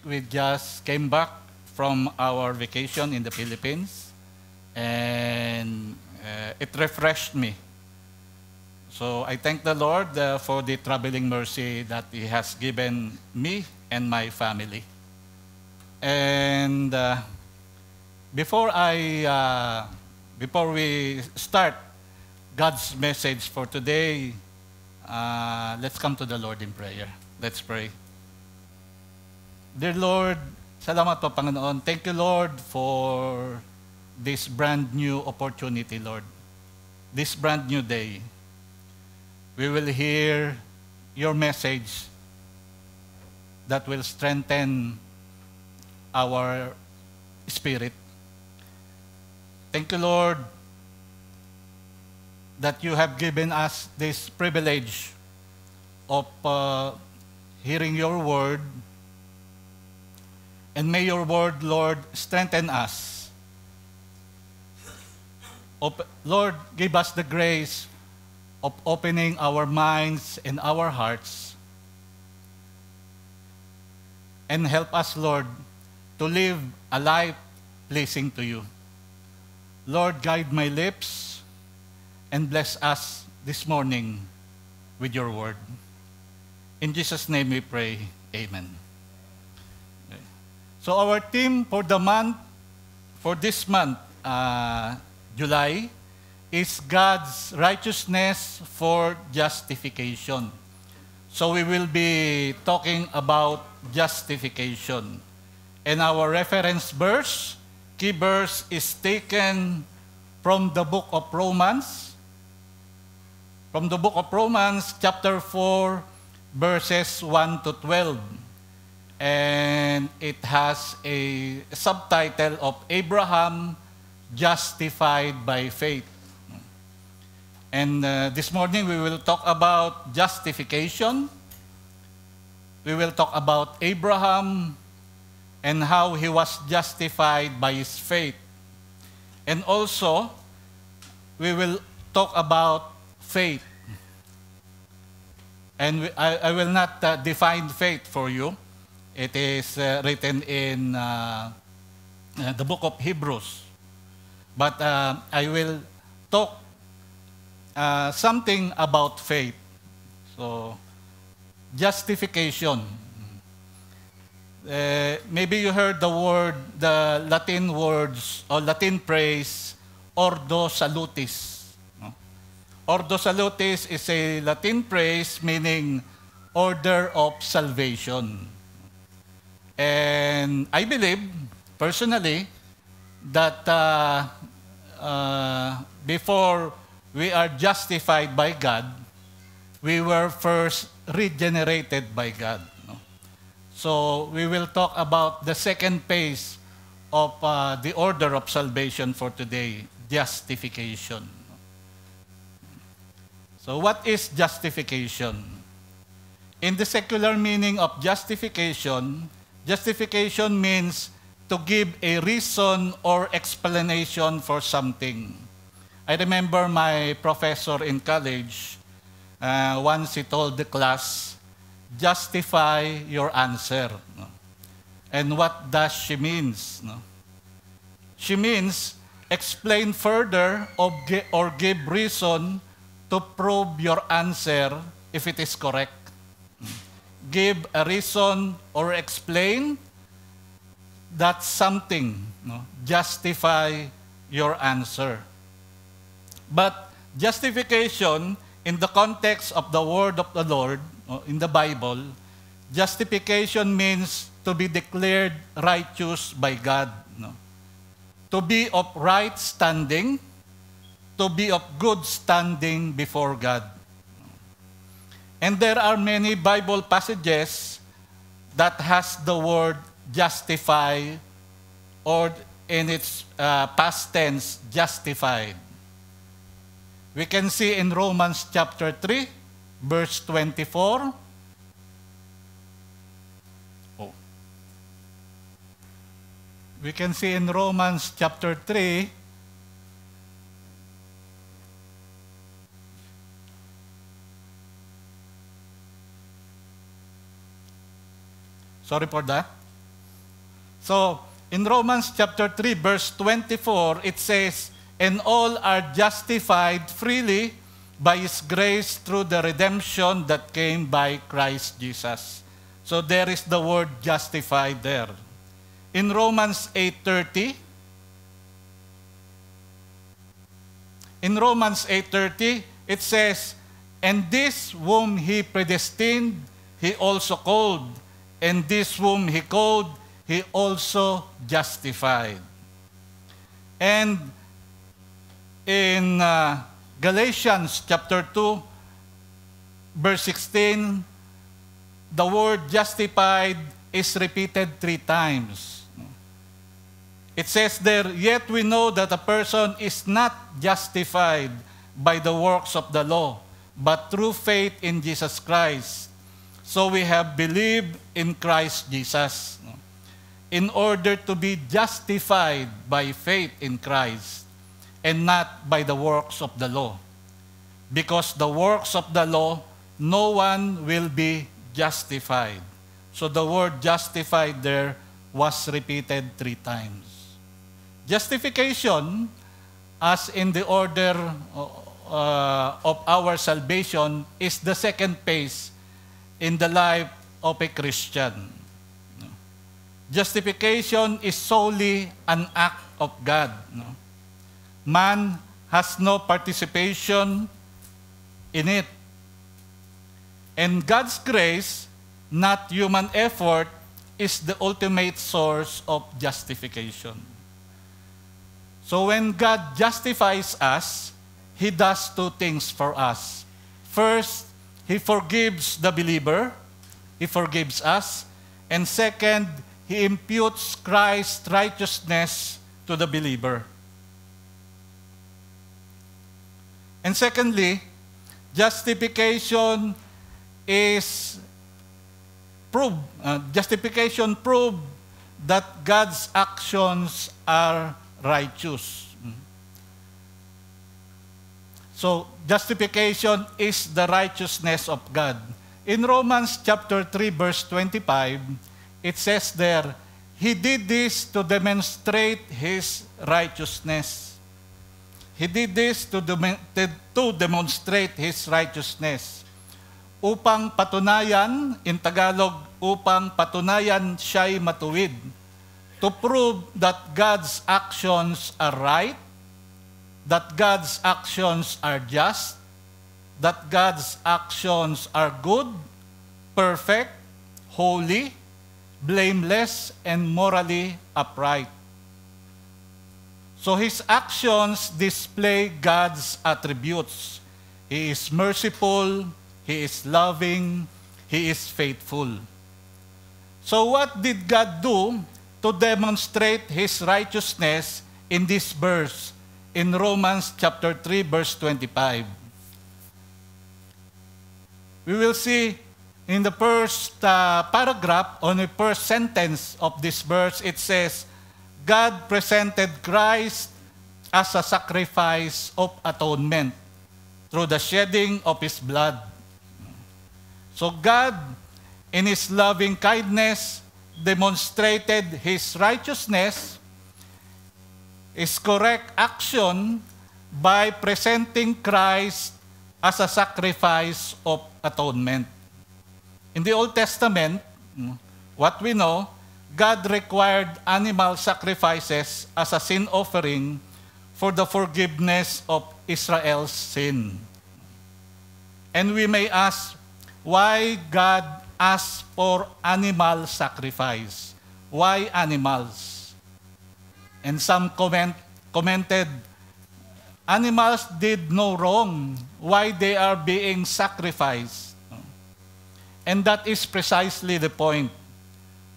we just came back from our vacation in the Philippines, and it refreshed me. So I thank the Lord for the traveling mercy that He has given me and my family. And before we start God's message for today, let's come to the Lord in prayer. Let's pray. Dear Lord, salamat po, Panginoon. Thank you, Lord, for this brand new opportunity, Lord. This brand new day. We will hear your message that will strengthen our spirit. Thank you, Lord, that you have given us this privilege of hearing your word. And may your word, Lord, strengthen us. Lord, give us the grace of opening our minds and our hearts. And help us, Lord, to live a life pleasing to you. Lord, guide my lips and bless us this morning with your word. In Jesus' name we pray, amen. So our theme for this month, July, is God's righteousness for justification. So we will be talking about justification. And our reference verse, key verse, is taken from the book of Romans. From the book of Romans, chapter 4, verses 1 to 12. And it has a subtitle of Abraham Justified by Faith. And this morning we will talk about justification. We will talk about Abraham and how he was justified by his faith. And also, we will talk about faith. And I will not define faith for you. It is written in the book of Hebrews. But I will talk something about faith. So, justification. Maybe you heard the Latin words or Latin phrase, Ordo Salutis. Ordo Salutis is a Latin phrase meaning order of salvation. And I believe, personally, that before we are justified by God, we were first regenerated by God. So we will talk about the second phase of the order of salvation for today, justification. So what is justification? In the secular meaning of justification, justification means to give a reason or explanation for something. I remember my professor in college, once he told the class, justify your answer. And what does she means? She means explain further or give reason to prove your answer if it is correct. Give a reason or explain that something, justify your answer. But justification, in the context of the word of the Lord, in the Bible, justification means to be declared righteous by God. To be of right standing, to be of good standing before God. And there are many Bible passages that has the word justify, or in its past tense, justified. We can see in Romans chapter 3, verse 24. We can see in Romans chapter 3, sorry for that. So, in Romans chapter 3, verse 24, it says, "And all are justified freely by His grace through the redemption that came by Christ Jesus." So there is the word justified there. In Romans 8:30, it says, "And this whom He predestined, He also called. And this whom He called, He also justified." And in Galatians chapter 2, verse 16, the word justified is repeated 3 times. It says there, "Yet we know that a person is not justified by the works of the law, but through faith in Jesus Christ. So we have believed in Christ Jesus," in order to be justified by faith in Christ and not by the works of the law. Because the works of the law, no one will be justified. So the word justified there was repeated 3 times. Justification, as in the order of our salvation, is the second phase in the life of a Christian. Justification is solely an act of God. Man has no participation in it. And God's grace, not human effort, is the ultimate source of justification. So when God justifies us, He does 2 things for us. First, He forgives the believer. He forgives us. And second, He imputes Christ's righteousness to the believer. And secondly, justification prove that God's actions are righteous. So, justification is the righteousness of God. In Romans chapter 3, verse 25, it says there, He did this to demonstrate His righteousness. He did this to demonstrate His righteousness. Upang patunayan, in Tagalog, upang patunayan siya'y matuwid. To prove that God's actions are right, that God's actions are just, that God's actions are good, perfect, holy, blameless, and morally upright. So His actions display God's attributes. He is merciful, He is loving, He is faithful. So what did God do to demonstrate His righteousness in this verse in Romans chapter 3, verse 25? We will see in the first paragraph, on the first sentence of this verse, it says, God presented Christ as a sacrifice of atonement through the shedding of His blood. So God, in His loving kindness, demonstrated His righteousness, His correct action, by presenting Christ as a sacrifice of atonement. In the Old Testament, what we know, God required animal sacrifices as a sin offering for the forgiveness of Israel's sin. And we may ask, why God asked for animal sacrifice? Why animals? And some commented, animals did no wrong. Why they are being sacrificed? And that is precisely the point.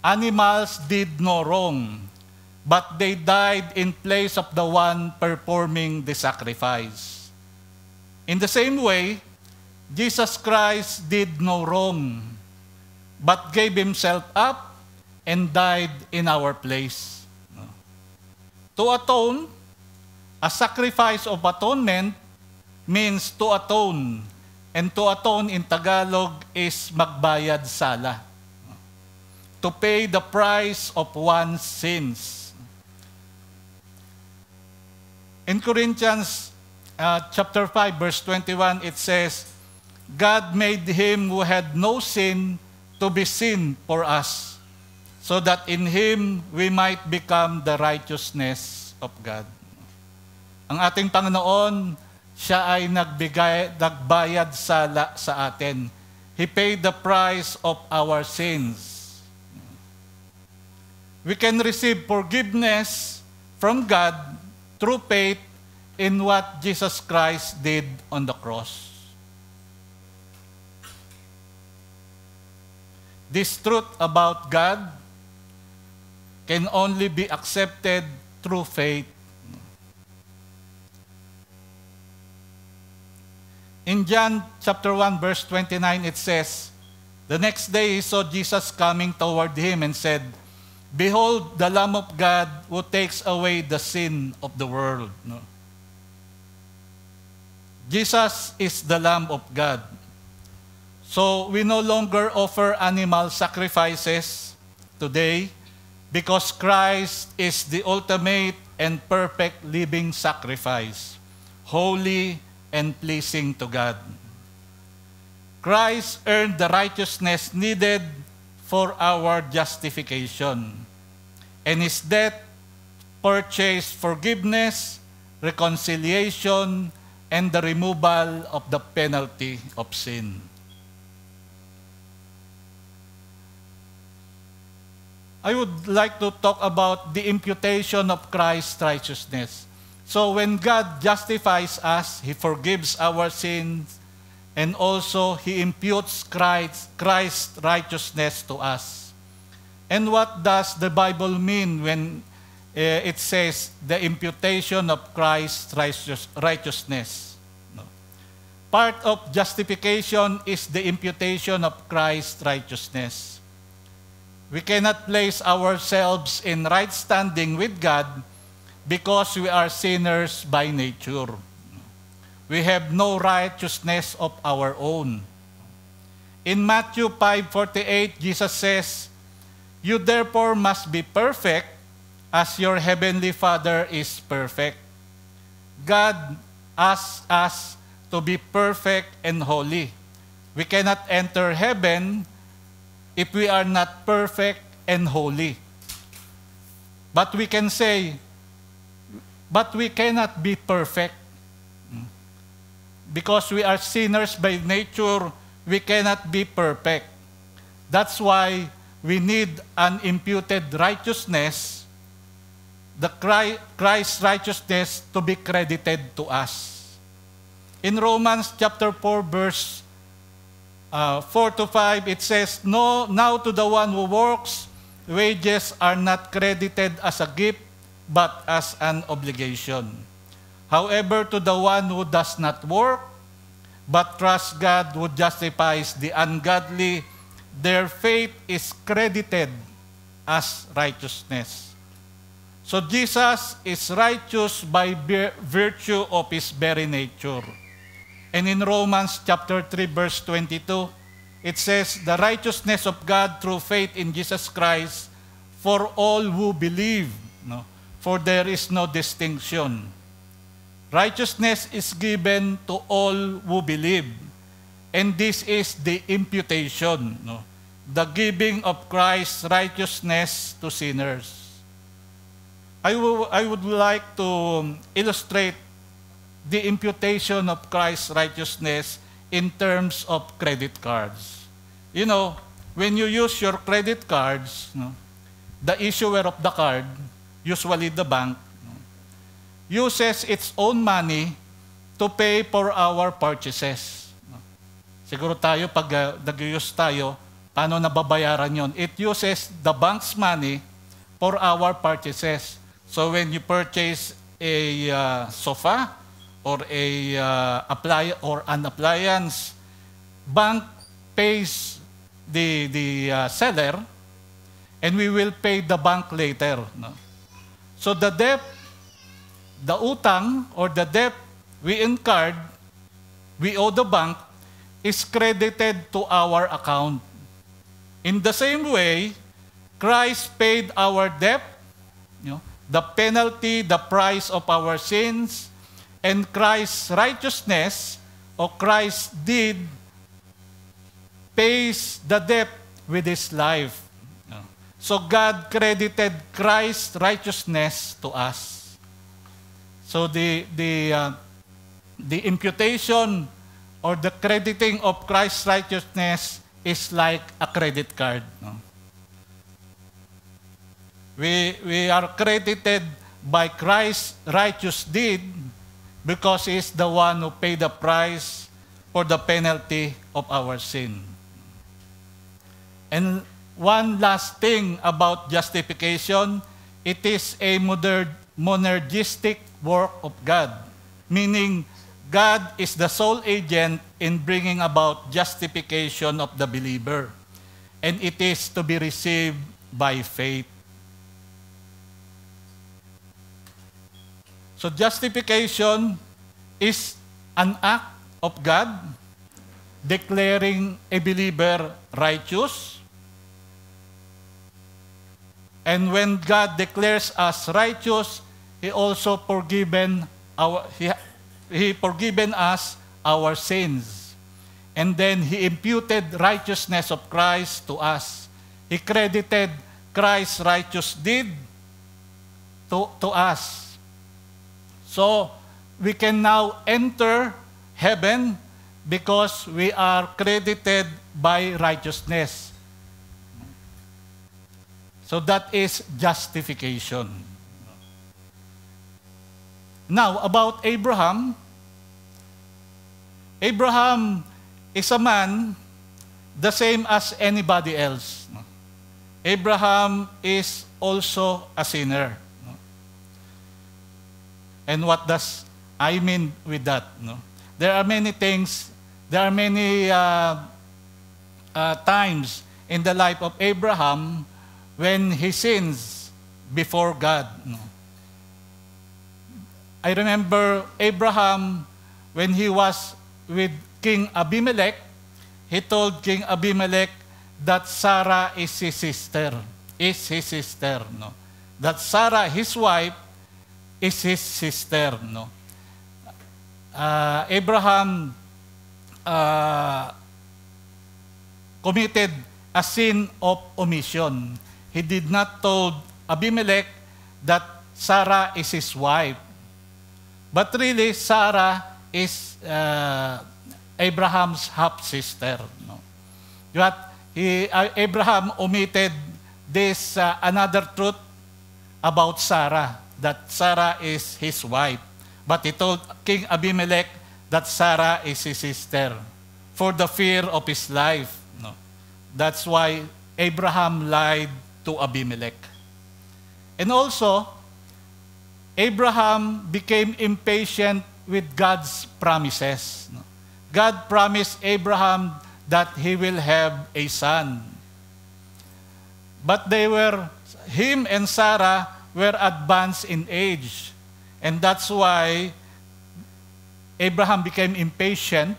Animals did no wrong, but they died in place of the one performing the sacrifice. In the same way, Jesus Christ did no wrong, but gave Himself up and died in our place. To atone, a sacrifice of atonement means to atone. And to atone in Tagalog is magbayad sala. to pay the price of one's sins. In Corinthians chapter 5, verse 21, it says, God made him who had no sin to be sin for us, so that in him we might become the righteousness of God. Ang ating Panginoon, siya ay nagbayad sa atin. He paid the price of our sins. We can receive forgiveness from God through faith in what Jesus Christ did on the cross. This truth about God can only be accepted through faith. In John chapter 1, verse 29, it says, the next day he saw Jesus coming toward him and said, Behold, the Lamb of God who takes away the sin of the world. No? Jesus is the Lamb of God. So we no longer offer animal sacrifices today because Christ is the ultimate and perfect living sacrifice, holy and pleasing to God. Christ earned the righteousness needed for our justification, and his death purchased forgiveness, reconciliation, and the removal of the penalty of sin. I would like to talk about the imputation of Christ's righteousness. So when God justifies us, he forgives our sins, and also he imputes Christ's righteousness to us. And what does the Bible mean when it says the imputation of Christ's righteousness? No. Part of justification is the imputation of Christ's righteousness. We cannot place ourselves in right standing with God because we are sinners by nature. We have no righteousness of our own. In Matthew 5:48, Jesus says, You therefore must be perfect as your heavenly Father is perfect. God asks us to be perfect and holy. We cannot enter heaven if we are not perfect and holy. But we can say, but we cannot be perfect. Because we are sinners by nature, we cannot be perfect. That's why we need an imputed righteousness, the Christ's righteousness, to be credited to us. In Romans chapter 4, verse 4-5, it says, No, now to the one who works, wages are not credited as a gift, but as an obligation. However, to the one who does not work, but trusts God who justifies the ungodly, their faith is credited as righteousness. So Jesus is righteous by virtue of his very nature. And in Romans chapter 3, verse 22, it says, the righteousness of God through faith in Jesus Christ for all who believe. No? For there is no distinction. Righteousness is given to all who believe. And this is the imputation, no? The giving of Christ's righteousness to sinners. I would like to illustrate the imputation of Christ's righteousness in terms of credit cards. You know, when you use your credit cards, no, the issuer of the card, usually the bank, uses its own money to pay for our purchases. Siguro tayo, pag nag-use tayo, paano nababayaran yon? It uses the bank's money for our purchases. So when you purchase a sofa or an appliance, bank pays the seller, and we will pay the bank later. No? So the debt, the utang or the debt we incurred, we owe the bank, is credited to our account. In the same way, Christ paid our debt, the penalty, the price of our sins, and Christ's righteousness, or Christ's deed, pays the debt with His life. So God credited Christ's righteousness to us. So the imputation or the crediting of Christ's righteousness is like a credit card. We are credited by Christ's righteous deed because He is the one who paid the price for the penalty of our sin. And one last thing about justification, it is a monergistic work of God, meaning God is the sole agent in bringing about justification of the believer, and it is to be received by faith. So justification is an act of God declaring a believer righteous. And when God declares us righteous, He also forgiven us our sins. And then He imputed righteousness of Christ to us. He credited Christ's righteous deed to us. So, we can now enter heaven because we are credited by righteousness. So that is justification. Now, about Abraham. Abraham is a man the same as anybody else. Abraham is also a sinner. And what does I mean with that? There are many things, there are many times in the life of Abraham when he sins before God. I remember Abraham, when he was with King Abimelech, he told King Abimelech that Sarah is his sister. That Sarah, his wife, is his sister. Abraham committed a sin of omission. He did not told Abimelech that Sarah is his wife. But really, Sarah is Abraham's half-sister. But Abraham omitted this another truth about Sarah, that Sarah is his wife. But he told King Abimelech that Sarah is his sister for the fear of his life. That's why Abraham lied to Abimelech. And also, Abraham became impatient with God's promises. God promised Abraham that he will have a son. But him and Sarah were advanced in age. And that's why Abraham became impatient,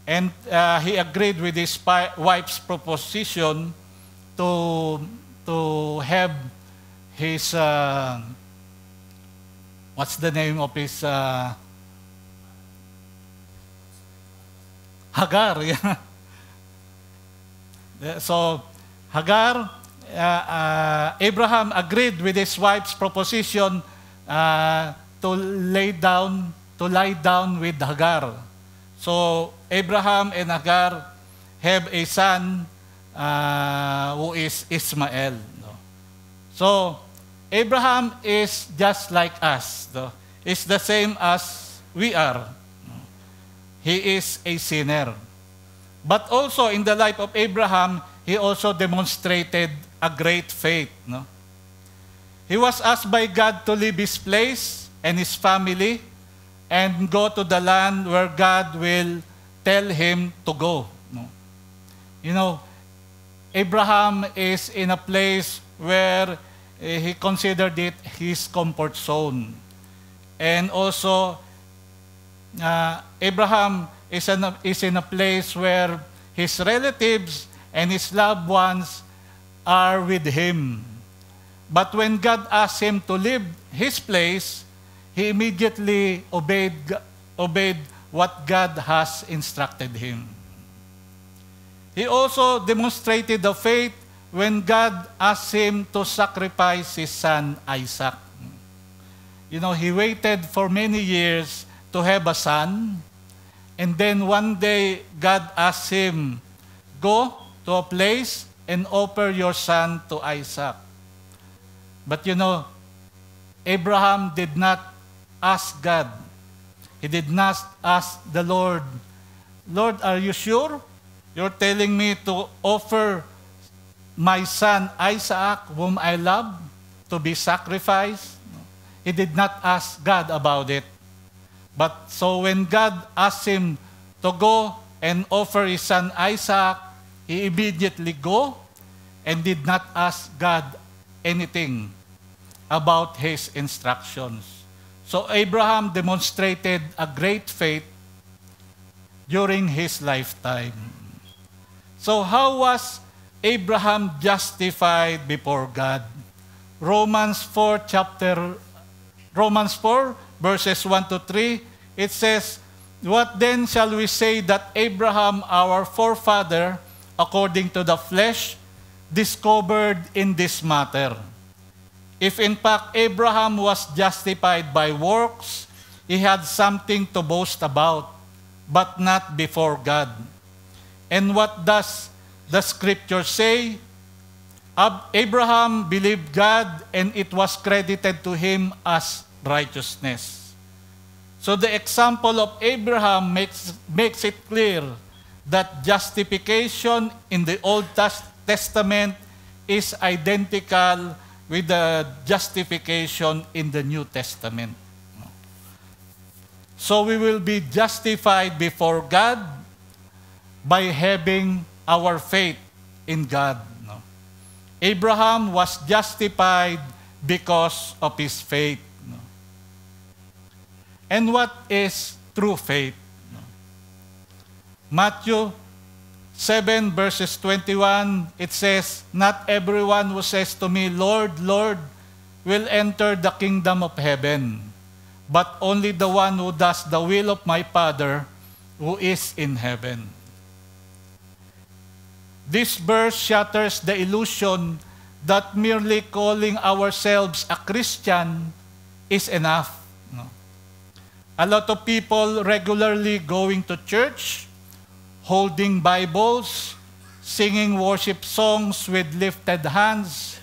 and he agreed with his wife's proposition to have his, what's the name of his, Hagar. Yeah. So Hagar, Abraham agreed with his wife's proposition to lie down with Hagar. So Abraham and Hagar have a son who is Ismael. So Abraham is just like us. Is the same as we are. He is a sinner. But also in the life of Abraham, he also demonstrated a great faith. He was asked by God to leave his place and his family and go to the land where God will tell him to go. Abraham is in a place where he considered it his comfort zone. And also, Abraham is in a place where his relatives and his loved ones are with him. But when God asked him to leave his place, he immediately obeyed what God has instructed him. He also demonstrated the faith when God asked him to sacrifice his son Isaac. You know, he waited for many years to have a son, and then one day God asked him, go to a place and offer your son to Isaac. But you know, Abraham did not ask God. He did not ask the Lord, Lord, are you sure? You're telling me to offer my son Isaac, whom I love, to be sacrificed? He did not ask God about it. But so when God asked him to go and offer his son Isaac, he immediately go and did not ask God anything about his instructions. So Abraham demonstrated a great faith during his lifetime. So how was Abraham justified before God? Romans 4 verses 1 to 3, it says, what then shall we say that Abraham, our forefather, according to the flesh, discovered in this matter? If in fact Abraham was justified by works, he had something to boast about, but not before God. And what does the scripture say? Abraham believed God, and it was credited to him as righteousness. So the example of Abraham makes it clear that justification in the Old Testament is identical with the justification in the New Testament. So we will be justified before God by having our faith in God. Abraham was justified because of his faith. And what is true faith? Matthew 7 verses 21, it says, not everyone who says to me, Lord, Lord, will enter the kingdom of heaven, but only the one who does the will of my Father who is in heaven. This verse shatters the illusion that merely calling ourselves a Christian is enough. A lot of people regularly going to church, holding Bibles, singing worship songs with lifted hands,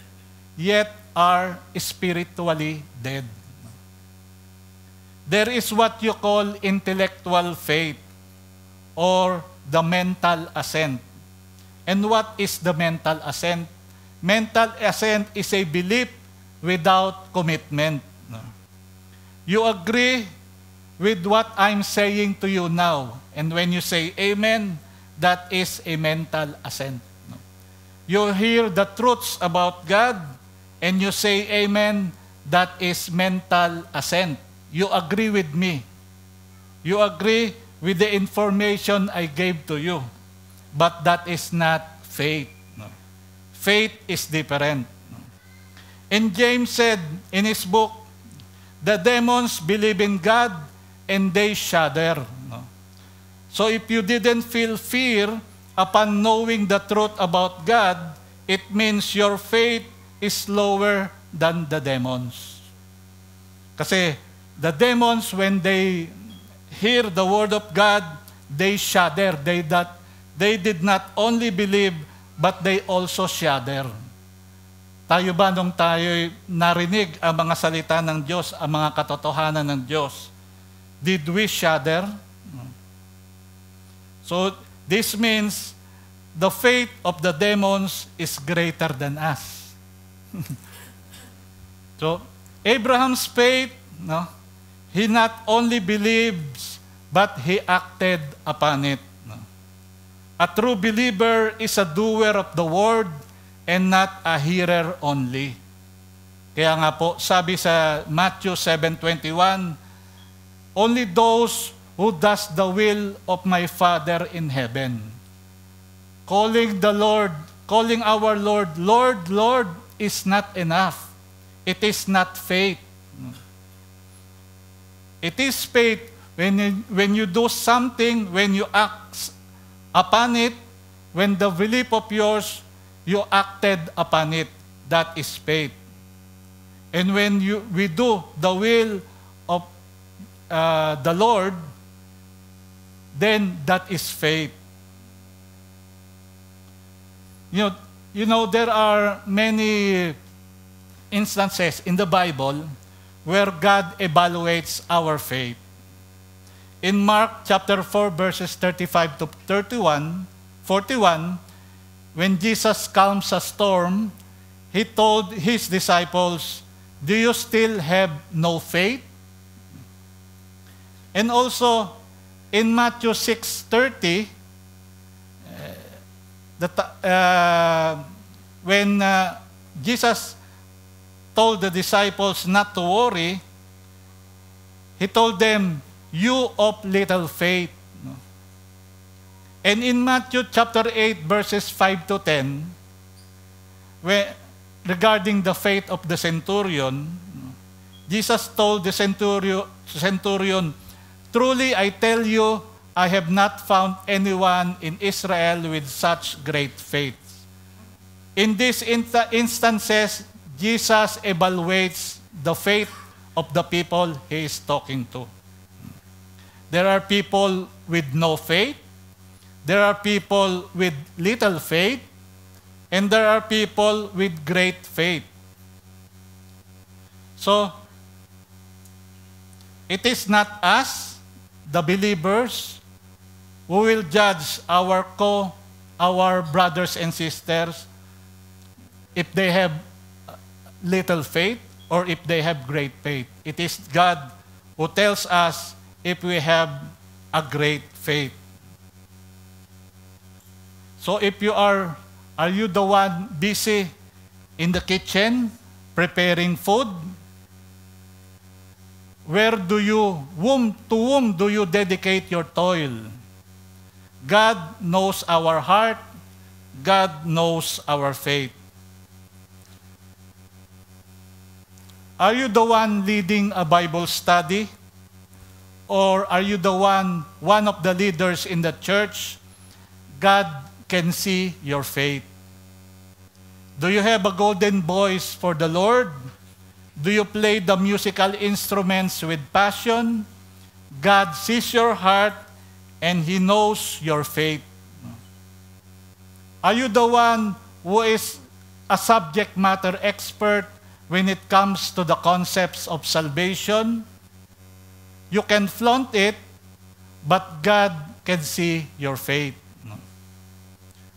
yet are spiritually dead. There is what you call intellectual faith or the mental assent. And what is the mental assent? Mental assent is a belief without commitment. You agree with what I'm saying to you now. And when you say amen, that is a mental assent. You hear the truths about God, and you say amen, that is mental assent. You agree with me. You agree with the information I gave to you. But that is not faith. Faith is different. And James said in his book, the demons believe in God and they shudder. So if you didn't feel fear upon knowing the truth about God, it means your faith is lower than the demons. Kasi the demons, when they hear the word of God, they shudder. They did not only believe, but they also shudder. Tayo ba nung tayo narinig ang mga salita ng Diyos, ang mga katotohanan ng Diyos, did we shudder? So this means the faith of the demons is greater than us. So Abraham's faith, he not only believes, but he acted upon it. A true believer is a doer of the word and not a hearer only. Kaya nga po, sabi sa Matthew 7:21, only those who does the will of my Father in heaven. Calling calling our Lord, Lord, Lord, is not enough. It is not faith. It is faith when you do something, when you act upon it, when the belief of yours, you acted upon it. That is faith. And when we do the will of the Lord, then that is faith. You know, there are many instances in the Bible where God evaluates our faith. In Mark chapter 4, verses 35 to 41, when Jesus calms a storm, He told His disciples, "Do you still have no faith?" And also, in Matthew 6:30, when Jesus told the disciples not to worry, He told them, "You of little faith." And in Matthew chapter 8, verses 5 to 10, regarding the faith of the centurion, Jesus told the centurion, "Truly I tell you, I have not found anyone in Israel with such great faith." In these instances, Jesus evaluates the faith of the people He is talking to. There are people with no faith, there are people with little faith, and there are people with great faith. So, it is not us, the believers, who will judge our brothers and sisters if they have little faith or if they have great faith. It is God who tells us if we have a great faith. So if are you the one busy in the kitchen preparing food? To whom do you dedicate your toil? God knows our heart. God knows our faith. Are you the one leading a Bible study? Or are you the one of the leaders in the church? God can see your faith. Do you have a golden voice for the Lord? Do you play the musical instruments with passion? God sees your heart and He knows your faith. Are you the one who is a subject matter expert when it comes to the concepts of salvation? You can flaunt it, but God can see your faith.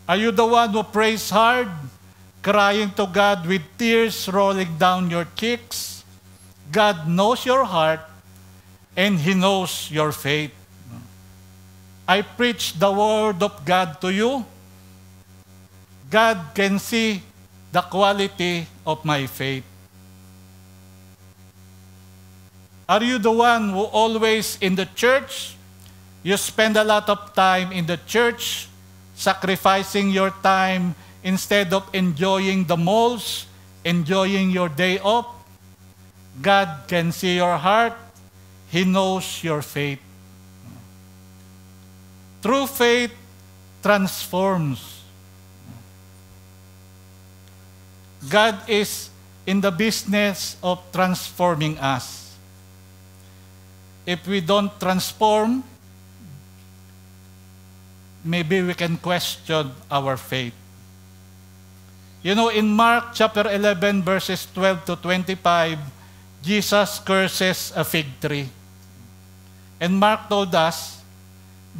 Are you the one who prays hard, crying to God with tears rolling down your cheeks? God knows your heart, and He knows your faith. I preach the Word of God to you. God can see the quality of my faith. Are you the one who always in the church? You spend a lot of time in the church, sacrificing your time instead of enjoying the malls, enjoying your day off. God can see your heart. He knows your faith. True faith transforms. God is in the business of transforming us. If we don't transform, maybe we can question our faith. You know, in Mark chapter 11, verses 12 to 25, Jesus curses a fig tree. And Mark told us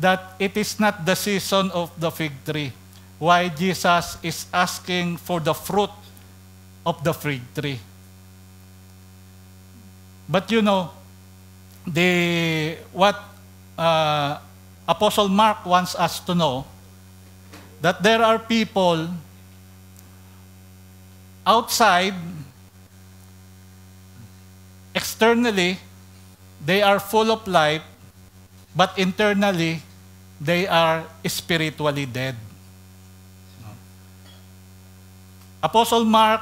that it is not the season of the fig tree. Why Jesus is asking for the fruit of the fig tree. But you know, what Apostle Mark wants us to know, that there are people outside, externally, they are full of life, but internally, they are spiritually dead. Apostle Mark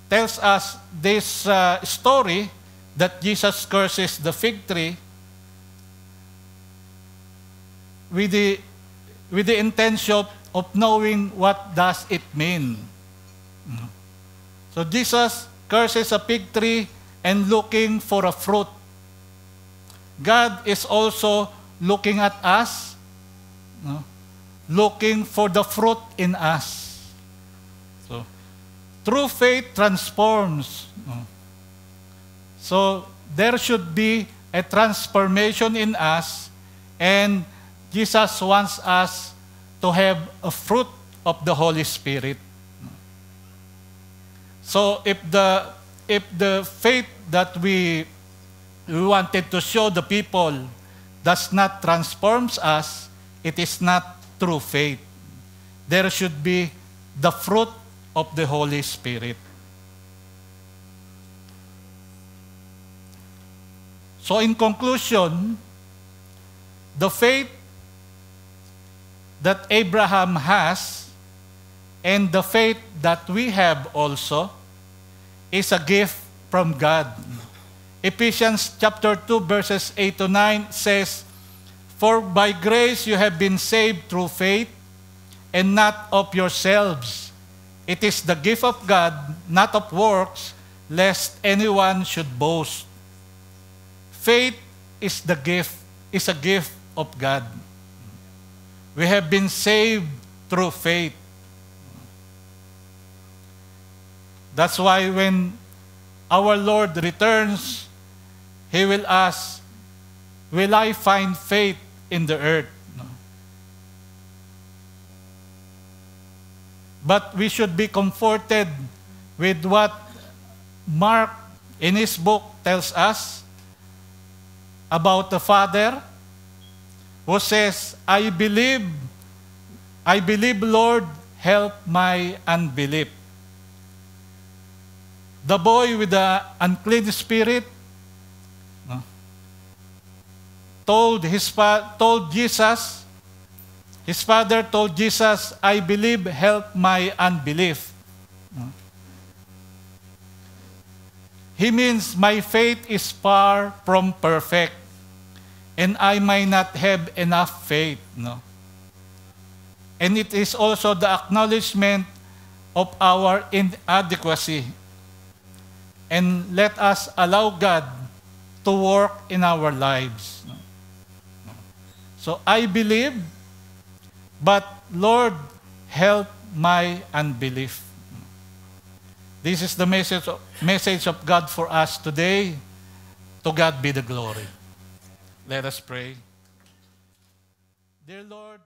tells us this story that Jesus curses the fig tree with the intention of knowing what does it mean. So Jesus curses a fig tree and looking for a fruit. God is also looking at us, looking for the fruit in us. So, true faith transforms. So, there should be a transformation in us, and Jesus wants us to have a fruit of the Holy Spirit. So, if the faith that we wanted to show the people does not transform us, it is not true faith. There should be the fruit of the Holy Spirit. So in conclusion, the faith that Abraham has and the faith that we have also is a gift from God. Ephesians chapter 2 verses 8 to 9 says, "For by grace you have been saved through faith, and not of yourselves. It is the gift of God, not of works, lest anyone should boast." Faith is a gift of God. We have been saved through faith. That's why when our Lord returns, He will ask, "Will I find faith in the earth?" But we should be comforted with what Mark in his book tells us about the father who says, I believe, Lord, help my unbelief." The boy with the unclean spirit told Jesus, his father told Jesus, "I believe, help my unbelief." He means my faith is far from perfect, and I might not have enough faith. And it is also the acknowledgement of our inadequacy. And let us allow God to work in our lives. So I believe, but Lord, help my unbelief. This is the message of God for us today. To God be the glory. Let us pray. Dear Lord,